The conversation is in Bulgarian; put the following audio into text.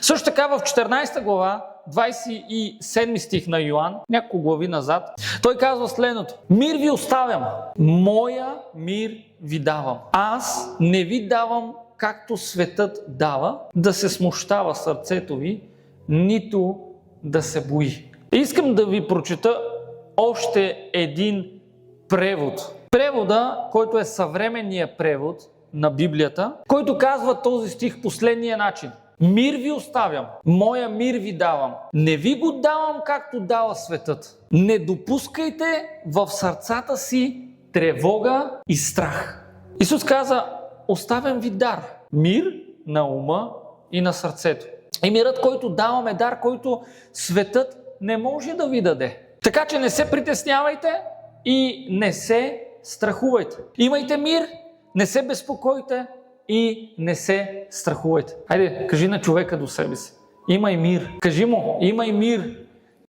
Също така в 14 глава, 27 стих на Йоан, няколко глави назад, той казва следното: мир ви оставям, моя мир ви давам. Аз не ви давам както светът дава, да се смущава сърцето ви, нито да се бои. Искам да ви прочета още един превод. Превода, който е съвременният превод на Библията, който казва този стих последния начин: мир ви оставям, моя мир ви давам. Не ви го давам както дава светът. Не допускайте в сърцата си тревога и страх. Исус каза: оставям ви дар. Мир на ума и на сърцето. И мирът, който давам, е дар, който светът не може да ви даде. Така че не се притеснявайте и не се страхувайте. Имайте мир, не се безпокойте и не се страхувайте. Хайде, кажи на човека до себе си: имай мир. Кажи му: имай мир.